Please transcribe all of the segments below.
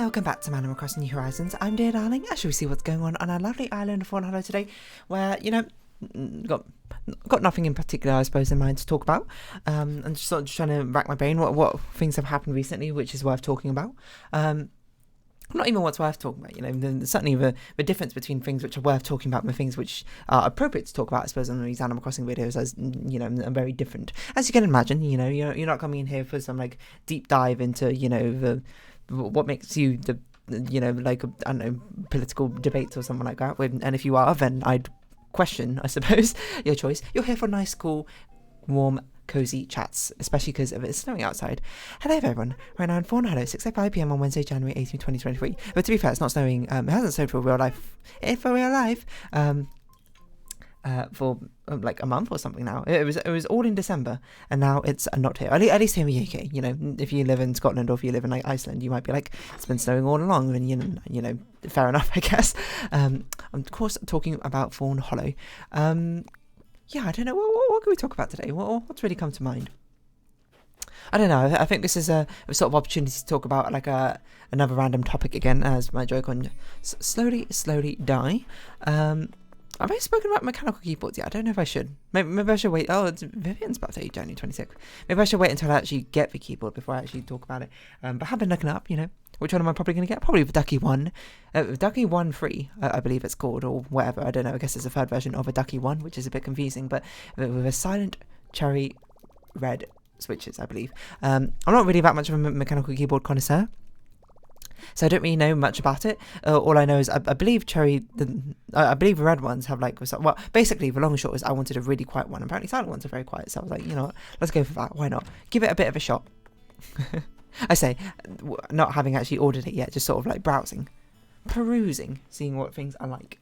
Welcome back to Animal Crossing New Horizons. I'm Dear Darling. Shall we see what's going on our lovely island of Fawnhallow today, where, got nothing in particular, I suppose, in mind to talk about. I'm just sort of trying to rack my brain what things have happened recently, which is worth talking about. Not even what's worth talking about, certainly the difference between things which are worth talking about and the things which are appropriate to talk about, I suppose, on these Animal Crossing videos, as, are very different. As you can imagine, you're not coming in here for some, deep dive into, what makes you political debates or something like that. And if you are, then I'd question, I suppose, your choice. You're here for nice, cool, warm, cozy chats, especially because it's snowing outside. Hello everyone, right now in Fawnhallow, 6:05 PM on Wednesday, January 18, 2023. But to be fair, it's not snowing, it hasn't snowed for real life, for a month or something now. It was all in December, and now it's not here, at least here in the UK. If you live in Scotland or if you live in Iceland, you might be like, it's been snowing all along, and fair enough, I guess. I'm of course talking about Fawnhollow. I don't know, what can we talk about today? What's really come to mind? I don't know, I think this is a sort of opportunity to talk about another random topic again, as my Joy-Con slowly die. Have I spoken about mechanical keyboards yet? I don't know if I should. Maybe I should wait. Oh, it's Vivian's birthday, January 26th. Maybe I should wait until I actually get the keyboard before I actually talk about it. But I have been looking up, which one am I probably going to get? Probably the Ducky 1. Ducky 1 free, I believe it's called, or whatever. I don't know. I guess it's a third version of a Ducky 1, which is a bit confusing. But with a silent cherry red switches, I believe. I'm not really that much of a mechanical keyboard connoisseur, so I don't really know much about it. All I know is I believe I believe the red ones have basically the long and short is I wanted a really quiet one. Apparently silent ones are very quiet, so I was like, what, let's go for that. Why not? Give it a bit of a shot. I say, not having actually ordered it yet, just sort of browsing, perusing, seeing what things I like,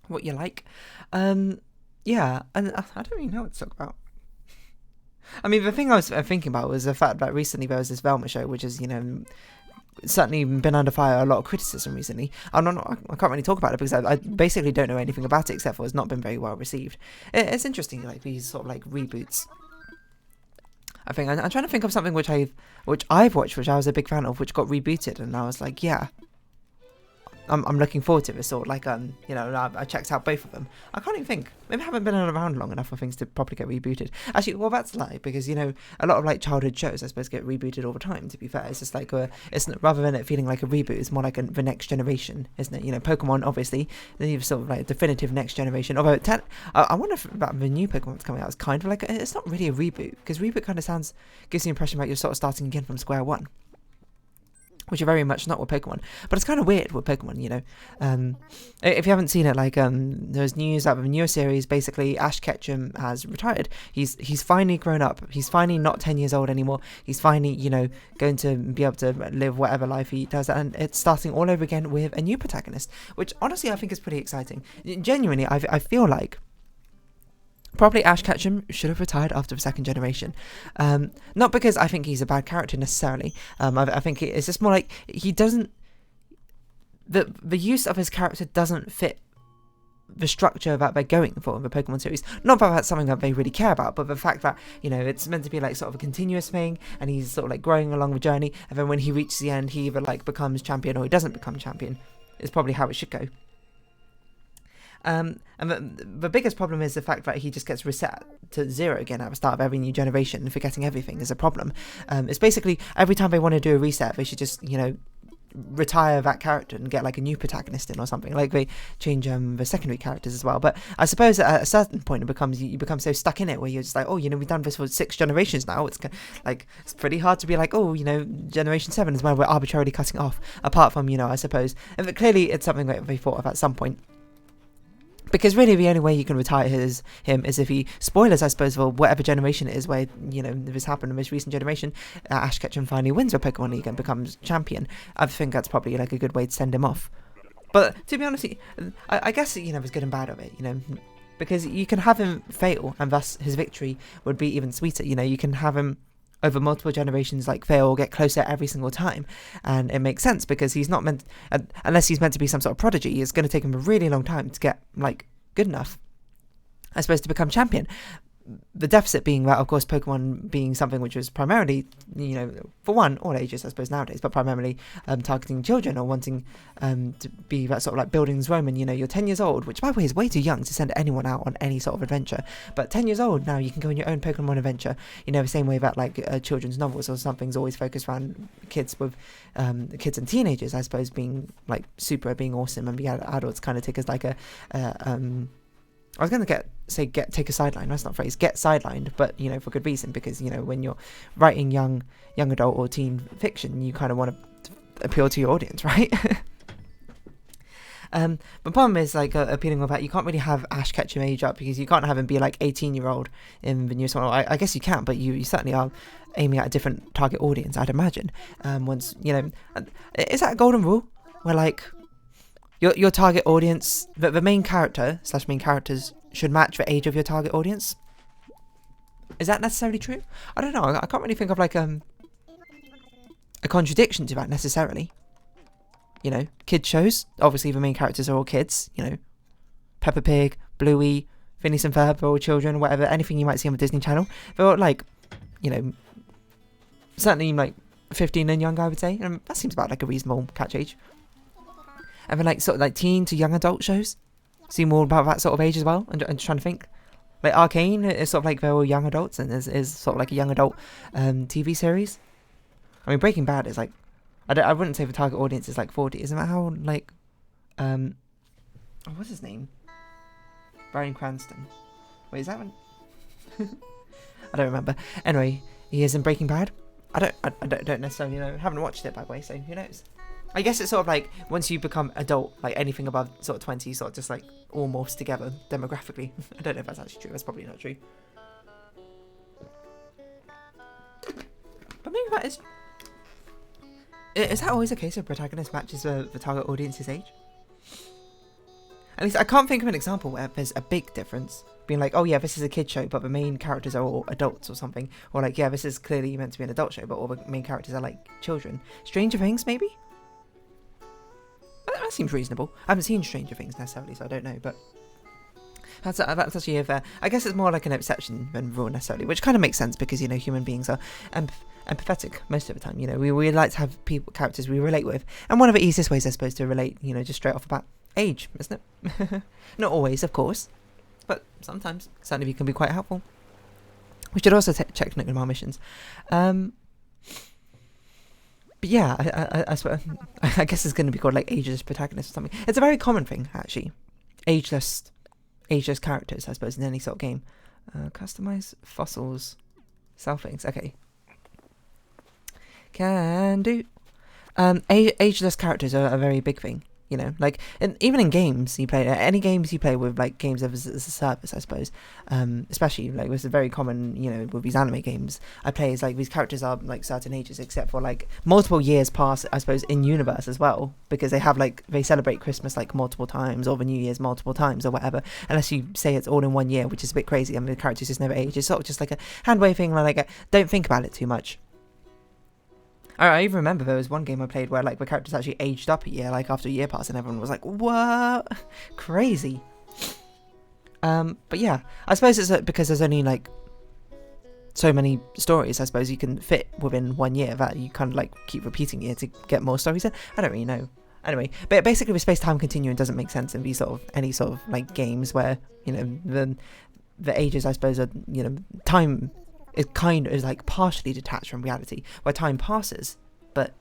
what you like. And I don't really know what to talk about. I mean, the thing I was thinking about was the fact that recently there was this Velma show, which is, certainly been under fire, a lot of criticism recently. I can't really talk about it because I basically don't know anything about it, except for it's not been very well received. It's interesting, these sort of reboots. I think I'm trying to think of something which I've watched, which I was a big fan of, which got rebooted, and I was like, yeah, I'm looking forward to this. Sort of I checked out both of them. I can't even think. Maybe I haven't been around long enough for things to properly get rebooted. Actually, well, that's a lie, because a lot of childhood shows, I suppose, get rebooted all the time. To be fair, it's just it's rather than it feeling like a reboot, it's more like the next generation, isn't it? Pokemon, obviously, then you've sort of definitive next generation. Although I wonder if about the new Pokemon that's coming out, it's kind of it's not really a reboot, because reboot kind of gives the impression that you're sort of starting again from square one, which are very much not with Pokemon. But it's kind of weird with Pokemon, if you haven't seen it, there's news that with the newer series, basically Ash Ketchum has retired. He's finally grown up. He's finally not 10 years old anymore. He's finally, going to be able to live whatever life he does, and it's starting all over again with a new protagonist, which honestly I think is pretty exciting. Genuinely, I feel like probably Ash Ketchum should have retired after the second generation. Not because I think he's a bad character necessarily. I think it's just more like he doesn't... The use of his character doesn't fit the structure that they're going for in the Pokemon series. Not that that's something that they really care about, but the fact that, it's meant to be sort of a continuous thing, and he's sort of growing along the journey, and then when he reaches the end, he either becomes champion or he doesn't become champion, is probably how it should go. And the biggest problem is the fact that he just gets reset to 0 again at the start of every new generation, and forgetting everything is a problem. It's basically every time they want to do a reset, they should just, retire that character and get a new protagonist in or something. They change the secondary characters as well. But I suppose at a certain point you become so stuck in it where you're just we've done this for 6 generations now. It's it's pretty hard to be generation 7 is where we're arbitrarily cutting off. Apart from I suppose, and clearly it's something that they thought of at some point. Because really the only way you can retire him is if he, spoilers I suppose for whatever generation it is where, this happened in the most recent generation, Ash Ketchum finally wins the Pokemon League and becomes champion. I think that's probably a good way to send him off. But to be honest, I guess, there's good and bad of it, because you can have him fail and thus his victory would be even sweeter. You can have him over multiple generations fail or get closer every single time, and it makes sense because he's not meant, unless he's meant to be some sort of prodigy, it's going to take him a really long time to get good enough, I suppose, to become champion. the deficit being that, of course, Pokemon being something which was primarily, for one, all ages, I suppose, nowadays, but primarily targeting children or wanting to be that sort of like buildings Roman. You're 10 years old, which, by the way, is way too young to send anyone out on any sort of adventure. But 10 years old now, you can go on your own Pokemon adventure. The same way that like children's novels or something's always focused around kids kids and teenagers, I suppose, being like being awesome, and the adults kind of take as like I was going to take a sideline. That's not a phrase. Get sidelined, but for good reason, because when you're writing young adult or teen fiction, you kind of want to appeal to your audience, right? But the problem is like appealing with that. You can't really have Ash Ketchum age up, because you can't have him be like 18-year-old in the newest one. I guess you can, but you certainly are aiming at a different target audience, I'd imagine. Once is that a golden rule where like your target audience, the main character / main characters should match the age of your target audience? Is that necessarily true? I don't know. I can't really think of like a contradiction to that necessarily. Kids shows, obviously the main characters are all kids. Peppa Pig, Bluey, Phineas and Ferb, they're all children, whatever. Anything you might see on the Disney Channel, they're all like, certainly like 15 and younger, I would say. And that seems about like a reasonable catch age. And then like sort of like teen to young adult shows seem more about that sort of age as well. And just trying to think, like Arcane is sort of like they're all young adults, and is sort of like a young adult TV series. I mean, Breaking Bad is like, I wouldn't say the target audience is like 40. Isn't that how like what's his name? Bryan Cranston. Wait, is that one? I don't remember. Anyway, he is in Breaking Bad. I don't necessarily know. I haven't watched it, by the way, so who knows? I guess it's sort of like once you become adult, like anything above sort of 20, sort of just like all morphs together demographically. I don't know if that's actually true. That's probably not true. But maybe that is. Is that always the case if Protagonist matches the target audience's age? At least I can't think of an example where there's a big difference. Being like, oh yeah, this is a kid show, but the main characters are all adults or something. Or like, yeah, this is clearly meant to be an adult show, but all the main characters are like children. Stranger Things, maybe? That seems reasonable. I haven't seen Stranger Things necessarily, so I don't know, but that's actually I guess it's more like an exception than rule necessarily, which kind of makes sense because human beings are empathetic most of the time. We like to have characters we relate with, and one of the easiest ways, I suppose, to relate, just straight off the bat, age, isn't it? Not always, of course, but sometimes certainly can be quite helpful. We should also check technical missions. But yeah, I guess it's going to be called like ageless protagonist or something. It's a very common thing, actually. Ageless characters, I suppose, in any sort of game. Customize fossils, sell things. Okay. Can do. Ageless characters are a very big thing. Like even in games you play, any games you play with like games as a service, I suppose, especially like this is very common, with these anime games I play, is like these characters are like certain ages, except for like multiple years pass, I suppose, in universe as well, because they have like, they celebrate Christmas like multiple times, or the New Year's multiple times or whatever, unless you say it's all in one year, which is a bit crazy. I mean, the characters just never age. It's sort of just like a hand waving, like don't think about it too much. I even remember there was one game I played where like the characters actually aged up a year, like after a year passed, and everyone was like, "What? Crazy." But yeah, I suppose it's because there's only like so many stories, I suppose, you can fit within 1 year, that you kind of like keep repeating it to get more stories in. I don't really know. Anyway, but basically the space-time continuum doesn't make sense in these sort of any sort of like games where the ages, I suppose, are time. It kind of is like partially detached from reality, where time passes, but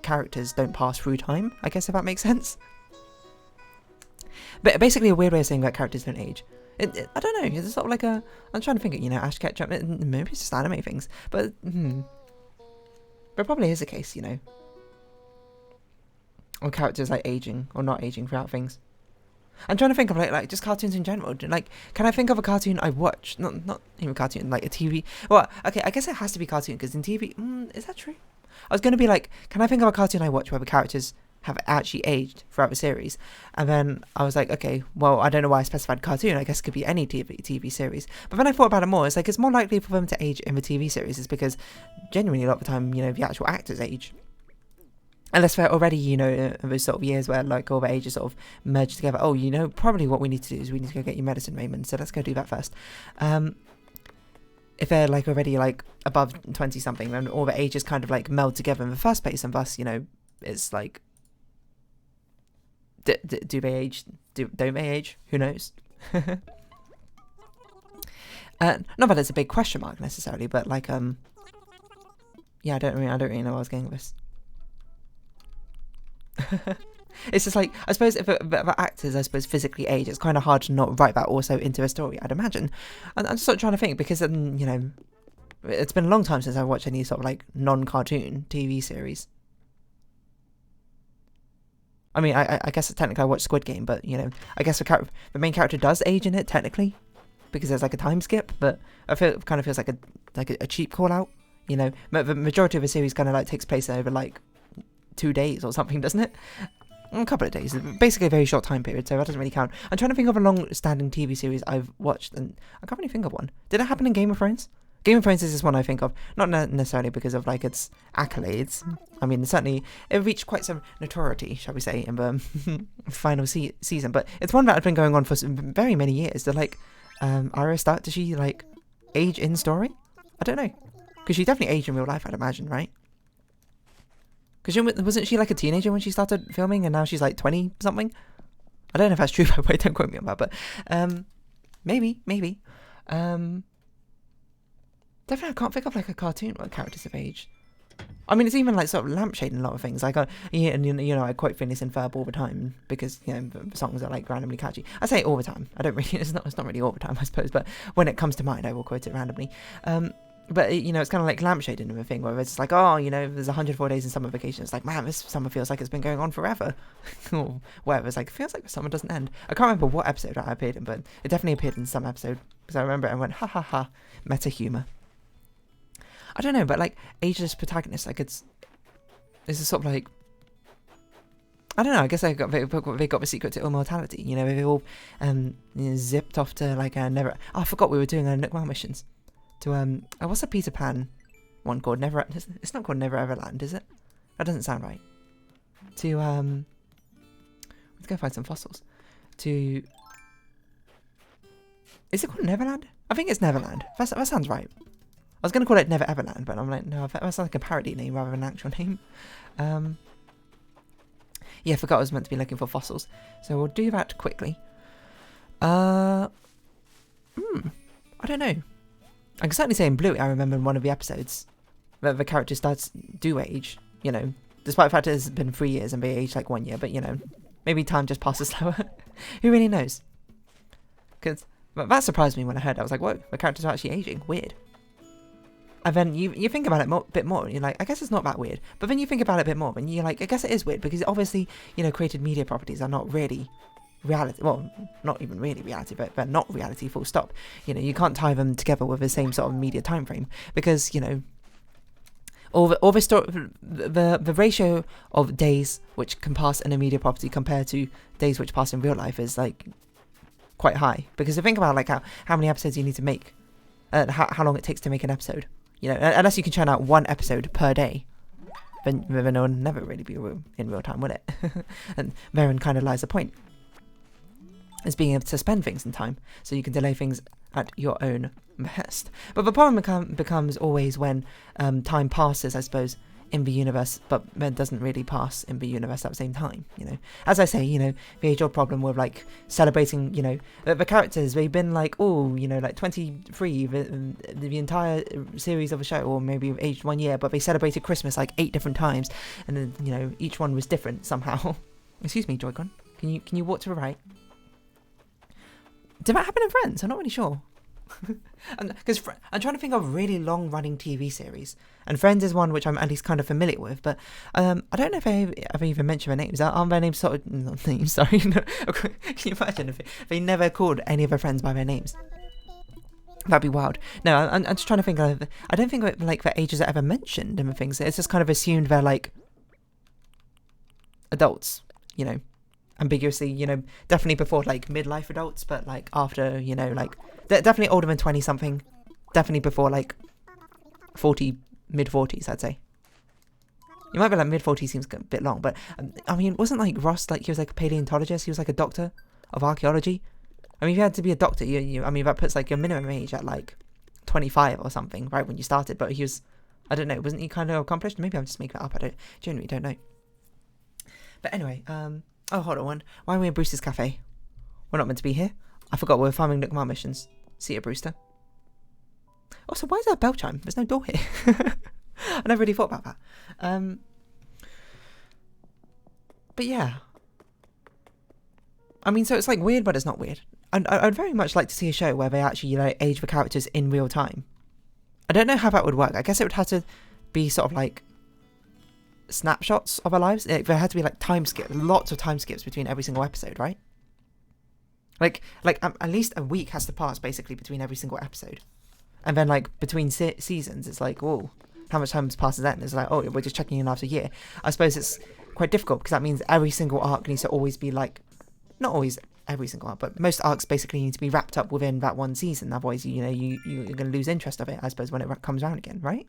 characters don't pass through time, I guess, if that makes sense. But basically a weird way of saying that characters don't age. I don't know, it's sort of like I'm trying to think of, Ash Ketchum, maybe it's just anime things, but it probably is the case, or characters like aging or not aging throughout things. I'm trying to think of like just cartoons in general. Like, can I think of a cartoon I watched? Not even a cartoon, like a TV. Well, okay, I guess it has to be cartoon, because in TV, is that true? I was going to be like, can I think of a cartoon I watched where the characters have actually aged throughout the series? And then I was like, okay, well, I don't know why I specified cartoon. I guess it could be any TV series. But then I thought about it more. It's like, it's more likely for them to age in the TV series is because genuinely a lot of the time, the actual actors age. Unless they're already, those sort of years where like all the ages sort of merge together. Oh, probably what we need to do is we need to go get you medicine, Raymond. So let's go do that first. if they're like already like above 20 something, then all the ages kind of like meld together in the first place, and thus, you know, it's like, do they age? Don't they age? Who knows? Not that it's a big question mark necessarily, but like yeah, I don't really know where I was going with this. It's just like, I suppose if the actors, I suppose, physically age, it's kind of hard to not write that also into a story, I'd imagine. And I'm just sort of trying to think, because, you know, it's been a long time since I've watched any sort of like non-cartoon TV series. I mean, I guess technically I watched Squid Game, but, you know, I guess the main character does age in it, technically, because there's like a time skip, but I feel it kind of feels like a cheap call out, you know. The majority of the series kind of like takes place over like 2 days or something, doesn't it? A couple of days, basically a very short time period, so that doesn't really count. I'm trying to think of a long-standing TV series I've watched, and I can't really think of one. Did it happen in Game of Thrones? Game of Thrones is just one I think of, not necessarily because of like its accolades. I mean, certainly it reached quite some notoriety, shall we say, in the final season, but it's one that had been going on for very many years. They're like, Arya Stark, does she like age in story? I don't know, because she definitely aged in real life, I'd imagine, right? Because wasn't she like a teenager when she started filming, and now she's like 20 something? I don't know if that's true, by the way, don't quote me on that, but maybe. Definitely I can't think of like a cartoon where characters have aged. I mean, it's even like sort of lampshade in a lot of things. Like, you know, I quote Phineas and Ferb all the time because, you know, the songs are like randomly catchy. I say it all the time. I don't really, it's not really all the time, I suppose, but when it comes to mind, I will quote it randomly. But, you know, it's kind of like lampshade in a thing where it's like, oh, you know, there's 104 days in summer vacation. It's like, man, this summer feels like it's been going on forever. Or whatever. It's like, it feels like the summer doesn't end. I can't remember what episode I appeared in, but it definitely appeared in some episode. Because I remember it and went, ha ha ha, meta humour. I don't know, but like, ageless protagonists, like it's a sort of like, I don't know, I guess they got the secret to immortality. You know, they all you know, zipped off to like never. Oh, I forgot we were doing Nook Mile missions. To what's the Peter Pan one called? Never. It's not called Never Ever Land, is it? That doesn't sound right. To let's go find some fossils. To, is it called Neverland? I think it's Neverland. That sounds right. I was gonna call it Never Ever Land, but I'm like, no, that sounds like a parody name rather than an actual name. Yeah, I forgot I was meant to be looking for fossils, so we'll do that quickly. I don't know. I can certainly say in Bluey, I remember in one of the episodes that the character do age, you know, despite the fact it's been 3 years and they age like 1 year, but, you know, maybe time just passes slower. Who really knows? Because that surprised me when I heard it. I was like, whoa, the characters are actually aging. Weird. And then you think about it a bit more, and you're like, I guess it's not that weird. But then you think about it a bit more, and you're like, I guess it is weird, because obviously, you know, created media properties are not really reality. Well, not even really reality, but they're not reality, full stop. You know, you can't tie them together with the same sort of media time frame, because, you know, all the story, the ratio of days which can pass in a media property compared to days which pass in real life is like quite high. Because if you think about like how many episodes you need to make, how long it takes to make an episode. You know, unless you can churn out one episode per day, then it will never really be in real time, will it? And therein kind of lies the point. Is being able to suspend things in time, so you can delay things at your own behest. But the problem becomes always when time passes, I suppose, in the universe, but it doesn't really pass in the universe at the same time, you know. As I say, you know, the age-old problem with, like, celebrating, you know, the characters, they've been, like, oh, you know, like, 23, the entire series of a show, or maybe aged 1 year, but they celebrated Christmas, like, 8 different times, and then, you know, each one was different somehow. Excuse me, Joy-Con, can you walk to the right? Did that happen in Friends? I'm not really sure. Because I'm trying to think of really long-running TV series, and Friends is one which I'm at least kind of familiar with. But I don't know if I've even mentioned their names. Aren't their names sort of not names? Sorry, no. Can you imagine if they never called any of their friends by their names? That'd be wild. No, I'm just trying to think of. I don't think like their ages are ever mentioned in the things. It's just kind of assumed they're like adults, you know. Ambiguously, you know, definitely before like midlife adults, but like after, you know, like they're definitely older than 20 something, definitely before like 40, mid 40s, I'd say. You might be like mid 40s seems a bit long, but I mean, wasn't like Ross, like he was like a paleontologist, he was like a doctor of archaeology. I mean, if you had to be a doctor, I mean, that puts like your minimum age at like 25 or something, right, when you started, but he was, I don't know, wasn't he kind of accomplished? Maybe I'm just making it up, I genuinely don't know. But anyway, oh, hold on, why are we in Brewster's Cafe? We're not meant to be here. I forgot we're farming Nook Mart missions. See you, Brewster. Also, why is there a bell chime? There's no door here. I never really thought about that. But yeah. I mean, so it's like weird, but it's not weird. And I'd very much like to see a show where they actually, age the characters in real time. I don't know how that would work. I guess it would have to be sort of like snapshots of our lives. There had to be like time skips, lots of time skips between every single episode, right? Like at least a week has to pass basically between every single episode. And then like between seasons, it's like, whoa, how much time passes then? It's like, oh, we're just checking in after a year. I suppose it's quite difficult because that means every single arc needs to always be like, not always every single arc, but most arcs basically need to be wrapped up within that one season. Otherwise, you're going to lose interest of it, I suppose, when it comes around again, right?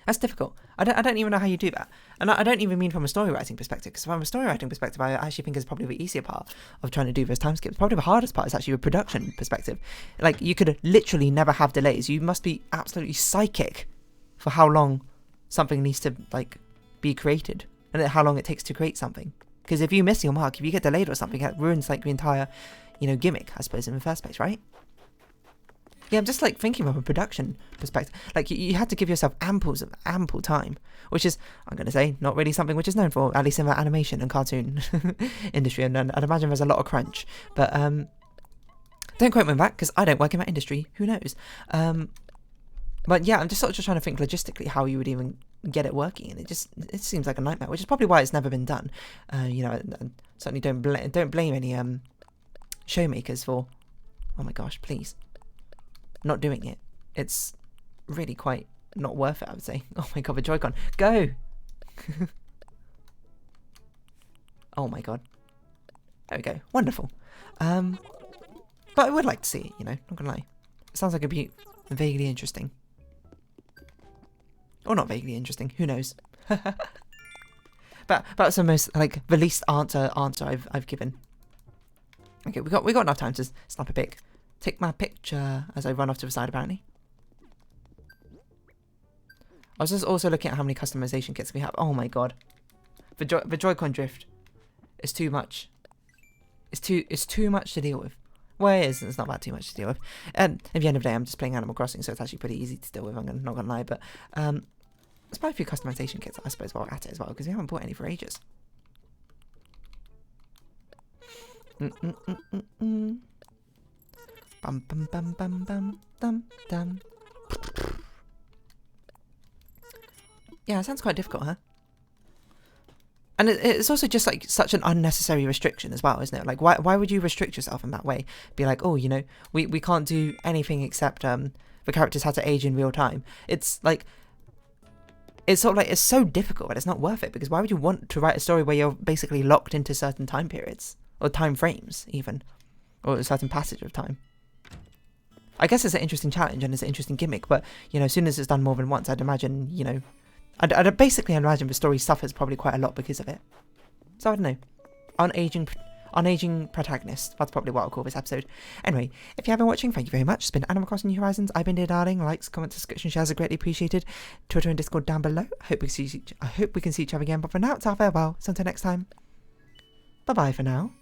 That's difficult. I don't even know how you do that. And I don't even mean from a story writing perspective, because from a story writing perspective, I actually think it's probably the easier part of trying to do those time skips. Probably the hardest part is actually a production perspective. Like, you could literally never have delays. You must be absolutely psychic for how long something needs to, like, be created, and how long it takes to create something. Because if you miss your mark, if you get delayed or something, that ruins, like, the entire, gimmick, I suppose, in the first place, right? Yeah, I'm just like thinking from a production perspective. Like you had to give yourself ample time, which is, I'm going to say, not really something which is known for, at least in the animation and cartoon industry. And I'd imagine there's a lot of crunch. But don't quote me on that, because I don't work in that industry. Who knows? But yeah, I'm just sort of just trying to think logistically how you would even get it working, and it seems like a nightmare, which is probably why it's never been done. And certainly don't blame any showmakers for, oh my gosh, please, not doing it. It's really quite not worth it, I would say. Oh my god, the Joy-Con, go! Oh my god, there we go, wonderful. But I would like to see it, not gonna lie. It sounds like it'd be vaguely interesting, or not vaguely interesting, who knows. But that's the most, like, the least answer I've given. Okay, we got enough time to snap a pic. Take my picture as I run off to the side, apparently. I was just also looking at how many customization kits we have. Oh my god, the Joy-Con drift is too much. It's too much to deal with. Well, it is. It's not that too much to deal with. And at the end of the day, I'm just playing Animal Crossing, so it's actually pretty easy to deal with. I'm not gonna lie, but let's buy a few customization kits, I suppose, while we're at it as well, because we haven't bought any for ages. Bum bum bum bum bum dum dum. Yeah, it sounds quite difficult, huh? And it's also just like such an unnecessary restriction as well, isn't it? Like, why would you restrict yourself in that way? Be like, oh, we can't do anything except the characters have to age in real time. It's like, it's sort of like, it's so difficult that it's not worth it, because why would you want to write a story where you're basically locked into certain time periods, or time frames even, or a certain passage of time? I guess it's an interesting challenge and it's an interesting gimmick, but, as soon as it's done more than once, I'd imagine, I'd basically imagine the story suffers probably quite a lot because of it. So I don't know. Unaging Protagonist. That's probably what I'll call this episode. Anyway, if you have been watching, thank you very much. It's been Animal Crossing New Horizons. I've been Dear Darling. Likes, comments, subscription, shares are greatly appreciated. Twitter and Discord down below. I hope we can see each other again. But for now, it's our farewell. So until next time. Bye-bye for now.